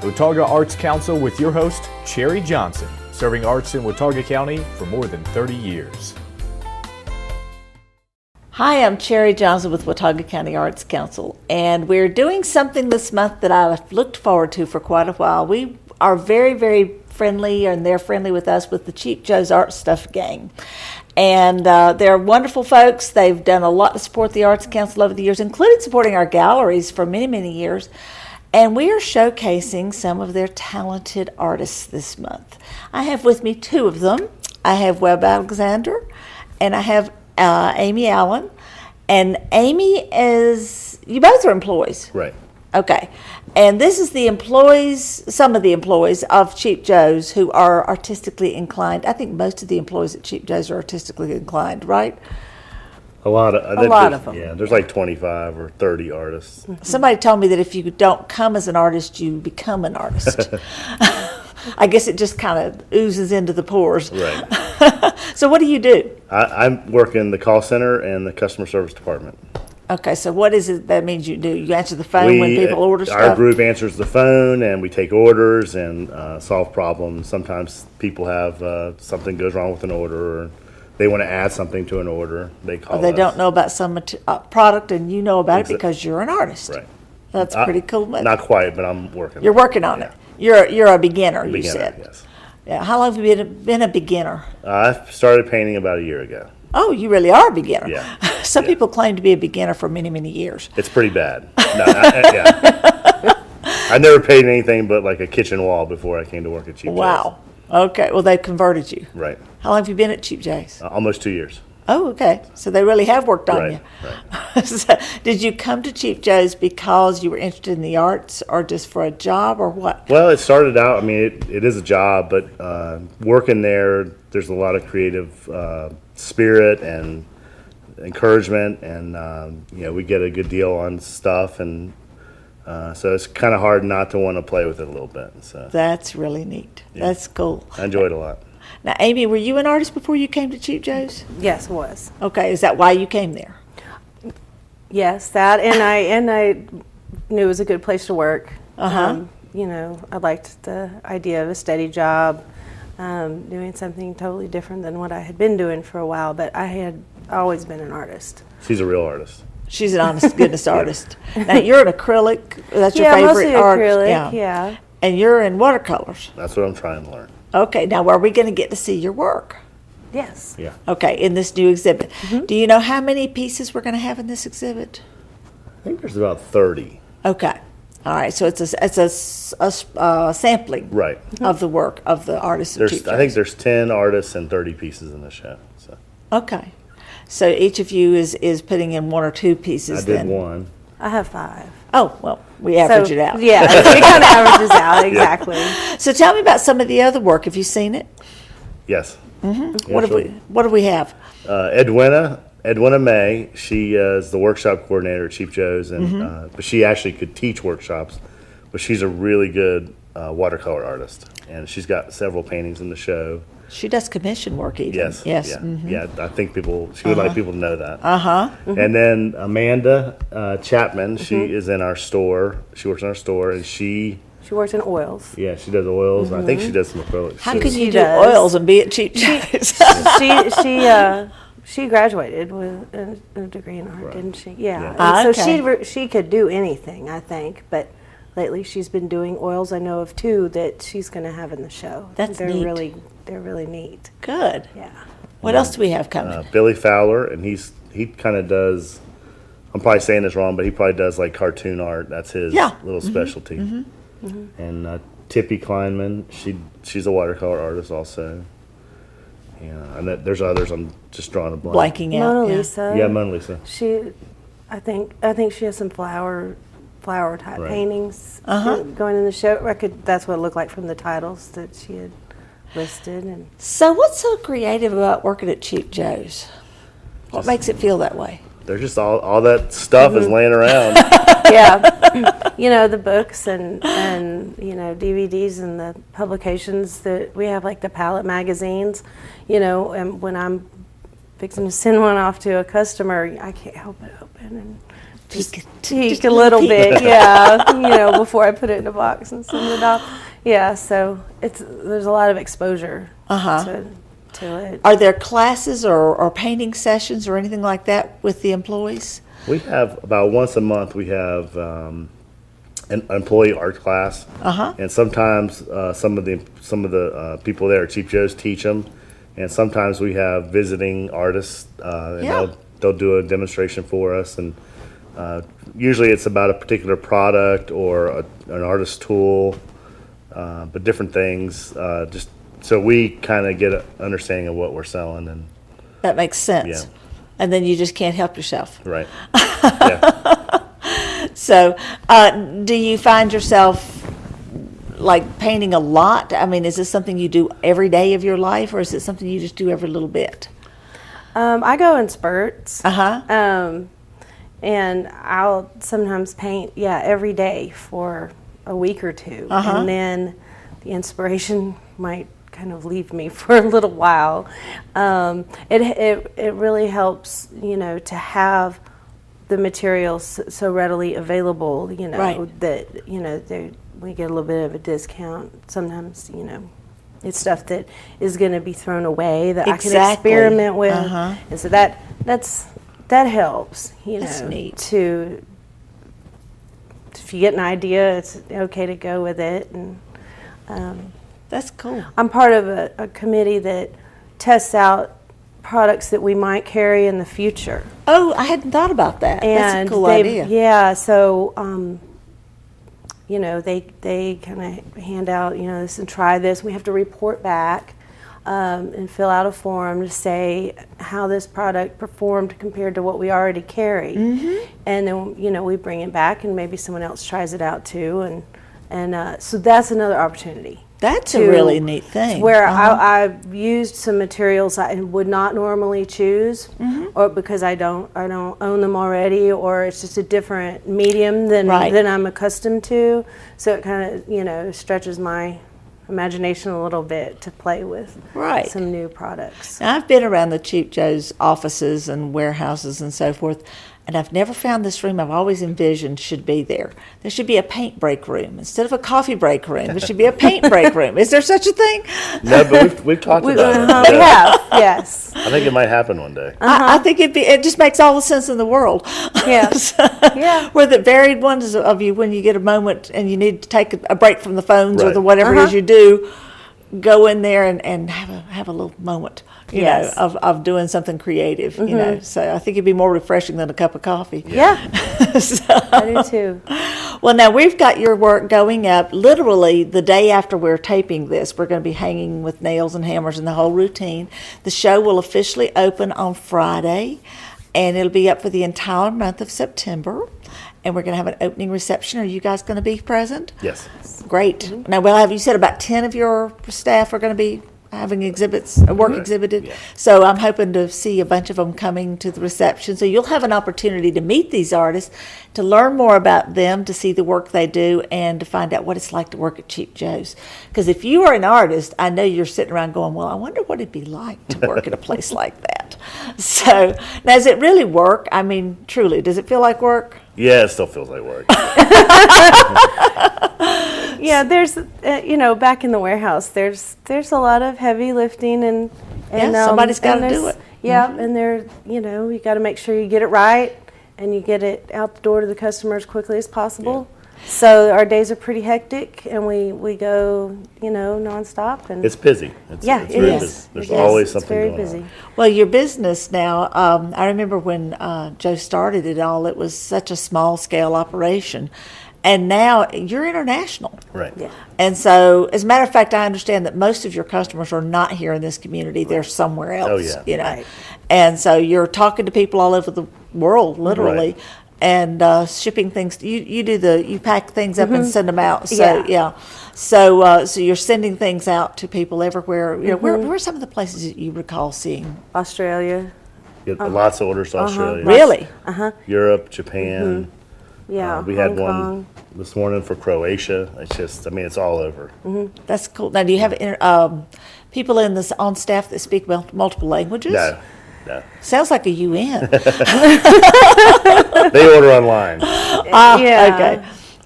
Watauga Arts Council with your host, Cherry Johnson, serving arts in Watauga County for more than 30 years. Hi, I'm Cherry Johnson with Watauga County Arts Council, and we're doing something this month that I've looked forward to for quite a while. We are very, very friendly, and they're friendly with us with the Cheap Joe's Art Stuff Gang. And they're wonderful folks. They've done a lot to support the Arts Council over the years, including supporting our galleries for many, many years. And we are showcasing some of their talented artists this month. I have with me two of them. I have Webb Alexander, and I have Amy Allen. And Amy is, you both are employees. Right. Okay. And this is the employees, some of the employees of Cheap Joe's who are artistically inclined. I think most of the employees at Cheap Joe's are artistically inclined, right? A lot of them. Yeah, there's like 25 or 30 artists. Somebody told me that if you don't come as an artist, you become an artist. I guess it just kind of oozes into the pores. Right. So what do you do? I work in the call center and the customer service department. Okay, so what is it that means you do? You answer the phone when people order stuff? Our group answers the phone, and we take orders and solve problems. Sometimes people have something goes wrong with an order, or they want to add something to an order. They call us. Or they don't know about some product, and you know about it because you're an artist. Right. That's pretty cool. Not quite, but I'm working. You're working on it. You're a beginner, you said. Yes. Yeah. How long have you been a beginner? I started painting about a year ago. Oh, you really are a beginner. Yeah. Some people claim to be a beginner for many, many years. It's pretty bad. No, I never painted anything but like a kitchen wall before I came to work at Cheap Joe's. Wow. Okay. Well, they've converted you. Right. How long have you been at Cheap Joe's? Almost 2 years. Oh, okay. So they really have worked on you. Right. So, did you come to Cheap Joe's because you were interested in the arts, or just for a job, or what? Well, it started out, I mean, it is a job, but working there, there's a lot of creative spirit and encouragement, and we get a good deal on stuff, and so it's kind of hard not to want to play with it a little bit. So that's really neat. Yeah. That's cool. I enjoy it a lot. Now, Amy, were you an artist before you came to Cheap Joe's? Yes, was. Okay, is that why you came there? Yes, that, and I knew it was a good place to work. I liked the idea of a steady job, doing something totally different than what I had been doing for a while, but I had always been an artist. She's a real artist. She's an honest goodness artist. Now, you're an acrylic. That's your favorite mostly art. Acrylic, yeah. And you're in watercolors. That's what I'm trying to learn. Okay, now are we going to get to see your work? Yes. Yeah. Okay, in this new exhibit. Mm-hmm. Do you know how many pieces we're going to have in this exhibit? I think there's about 30. Okay. All right, so it's a sampling right. of the work of the artists of Cheap Joe's. I think there's 10 artists and 30 pieces in the show. So. Okay. So each of you is putting in one or two pieces. I did one. I have 5. Oh, well, we average it out. Yeah, it kind of averages out, exactly. Yeah. So tell me about some of the other work. Have you seen it? Yes. Mm-hmm. What do we have? Edwina May, she is the workshop coordinator at Cheap Joe's, and but she actually could teach workshops, but she's a really good watercolor artist, and she's got several paintings in the show. She does commission work even. Yes. Yes. Yeah. Mm-hmm. Yeah. I think she would like people to know that. Mm-hmm. And then Amanda Chapman, she is in our store. She works in our store, and she works in oils. Yeah, she does oils. I think she does some acrylics. How can you do oils and be at Cheap Joe's? She graduated with a degree in art, didn't she? Yeah. Okay. So she could do anything, I think, but lately she's been doing oils. I know of 2 that she's going to have in the show. That's neat. They're really neat. Good. Yeah. What else do we have coming? Billy Fowler, and he kind of does. I'm probably saying this wrong, but he probably does like cartoon art. That's his little specialty. Mm-hmm. Mm-hmm. And Tippy Kleinman, she's a watercolor artist also. Yeah, and there's others. I'm just drawing a blank. Blanking out. Mona Lisa. Yeah, Mona Lisa. I think she has some flower type paintings going in the show. That's what it looked like from the titles that she had listed. And so, what's so creative about working at Cheap Joe's? What makes it feel that way? They're just all that stuff is laying around. Yeah, the books and DVDs and the publications that we have, like the palette magazines. And when I'm fixing to send one off to a customer, I can't help but open and tweak a little bit, yeah, before I put it in a box and send it off. Yeah, so there's a lot of exposure to it. Are there classes or painting sessions or anything like that with the employees? We have about once a month. We have an employee art class, and sometimes some of the people there at Cheap Joe's teach them, and sometimes we have visiting artists, and they'll do a demonstration for us, and usually it's about a particular product or an artist tool, but different things, just so we kind of get an understanding of what we're selling. And that makes sense. Yeah. And then you just can't help yourself. Right. Yeah. So, do you find yourself like painting a lot? I mean, is this something you do every day of your life, or is it something you just do every little bit? I go in spurts. Uh-huh. And I'll sometimes paint, every day for a week or two. And then the inspiration might kind of leave me for a little while. It really helps, to have the materials so readily available, that, we get a little bit of a discount. Sometimes, it's stuff that is going to be thrown away that I can experiment with. And so that helps, That's neat. to, if you get an idea, it's okay to go with it. And That's cool. I'm part of a committee that tests out products that we might carry in the future. Oh, I hadn't thought about that. That's a cool idea. Yeah, so, they kind of hand out, this and try this. We have to report back and fill out a form to say how this product performed compared to what we already carry. And then, we bring it back and maybe someone else tries it out too. And so that's another opportunity. That's a really neat thing. Where I've used some materials I would not normally choose, or because I don't own them already, or it's just a different medium than I'm accustomed to. So it kind of stretches my imagination a little bit to play with some new products. Now, I've been around the Cheap Joe's offices and warehouses and so forth, and I've never found this room I've always envisioned should be there. There should be a paint break room. Instead of a coffee break room, there should be a paint break room. Is there such a thing? No, but we've talked about it. We have, yes. I think it might happen one day. I think it just makes all the sense in the world. Yeah. Where the varied ones of you, when you get a moment and you need to take a break from the phones or the whatever it is you do, go in there and have a little moment, you know, of doing something creative, you know. So I think it'd be more refreshing than a cup of coffee. Yeah, I do too. Well, now we've got your work going up literally the day after we're taping this. We're going to be hanging with nails and hammers and the whole routine. The show will officially open on Friday, and it'll be up for the entire month of September. And we're going to have an opening reception. Are you guys going to be present? Yes. Great. Now, well, have you said about 10 of your staff are going to be having exhibits, work exhibited? Yeah. So I'm hoping to see a bunch of them coming to the reception. So you'll have an opportunity to meet these artists, to learn more about them, to see the work they do, and to find out what it's like to work at Cheap Joe's. Because if you are an artist, I know you're sitting around going, well, I wonder what it'd be like to work at a place like that. So now, does it really work? I mean, truly, does it feel like work? Yeah, it still feels like work. Yeah, there's, back in the warehouse, there's a lot of heavy lifting and somebody's got to do it. Yeah, and there, you got to make sure you get it right and you get it out the door to the customer as quickly as possible. Yeah. So our days are pretty hectic, and we go, nonstop. And it's busy. It's very busy. There's always something going on. Well, your business now, I remember when Joe started it all, it was such a small-scale operation. And now you're international. Right. Yeah. And so, as a matter of fact, I understand that most of your customers are not here in this community. They're somewhere else. Oh, yeah. Right. And so you're talking to people all over the world, literally. Right. And shipping things. You pack things up and send them out. So yeah. So you're sending things out to people everywhere. Where are some of the places that you recall seeing? Australia. Get lots of orders to Australia. Really? Europe, Japan. Yeah. We had one this morning for Croatia. It's just, it's all over. That's cool. Now, do you have people on staff that speak multiple languages? No. No. Sounds like a UN. They order online. Yeah. Okay.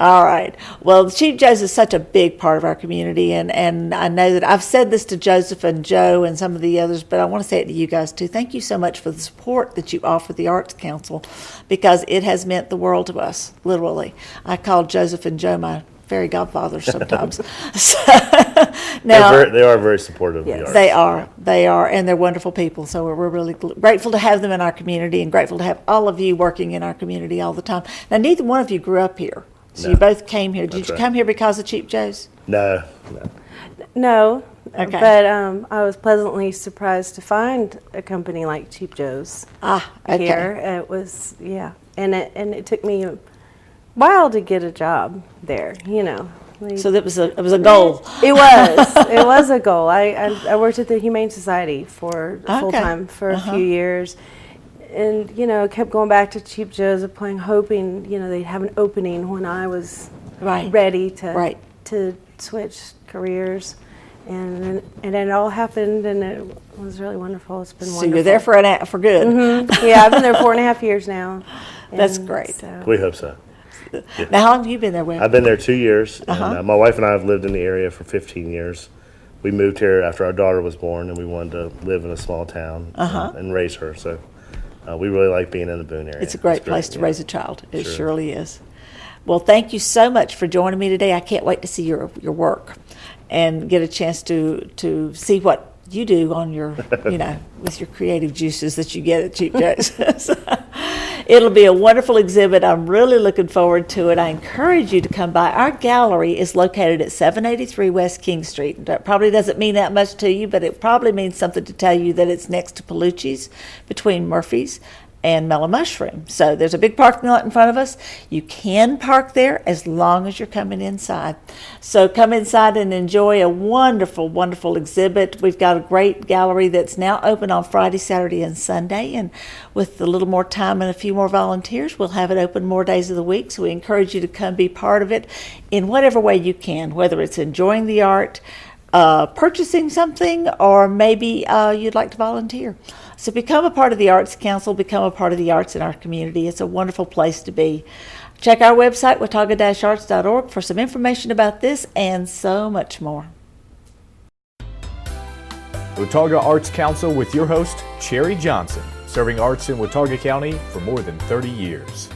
All right. Well, Chief Joe's is such a big part of our community, and I know that I've said this to Joseph and Joe and some of the others, but I want to say it to you guys too. Thank you so much for the support that you offer the Arts Council, because it has meant the world to us, literally. I call Joseph and Joe my fairy godfathers sometimes. So, now, They are very supportive of the arts. they are, and they're wonderful people. So we're really grateful to have them in our community, and grateful to have all of you working in our community all the time. Now, neither one of you grew up here. So you No. both came here. Did That's you right. come here because of Cheap Joe's? No. No, Okay. but I was pleasantly surprised to find a company like Cheap Joe's Okay. here. It was, and it took me a while to get a job there. So it was a goal. It was a goal. I worked at the Humane Society for full time for a few years, and kept going back to Cheap Joe's, applying, hoping they'd have an opening when I was ready to switch careers, and it all happened, and it was really wonderful. It's been wonderful. So you're there for good. Mm-hmm. Yeah, I've been there 4.5 years now. That's and great. so- We hope so. Now, how long have you been there, Will? I've been there 2 years, and my wife and I have lived in the area for 15 years. We moved here after our daughter was born, and we wanted to live in a small town and raise her. So we really like being in the Boone area. It's a great place to raise a child. It surely is. Well, thank you so much for joining me today. I can't wait to see your work and get a chance to see what you do on your, with your creative juices that you get at Cheap Joe's. It'll be a wonderful exhibit. I'm really looking forward to it. I encourage you to come by. Our gallery is located at 783 West King Street. That probably doesn't mean that much to you, but it probably means something to tell you that it's next to Palucci's, between Murphy's and Mellow Mushroom. So there's a big parking lot in front of us. You can park there as long as you're coming inside. So come inside and enjoy a wonderful, wonderful exhibit. We've got a great gallery that's now open on Friday, Saturday, and Sunday. And with a little more time and a few more volunteers, we'll have it open more days of the week. So we encourage you to come be part of it in whatever way you can, whether it's enjoying the art, purchasing something, or maybe you'd like to volunteer. So become a part of the Arts Council, become a part of the arts in our community. It's a wonderful place to be. Check our website, watauga-arts.org, for some information about this and so much more. Watauga Arts Council with your host, Cherry Johnson, serving arts in Watauga County for more than 30 years.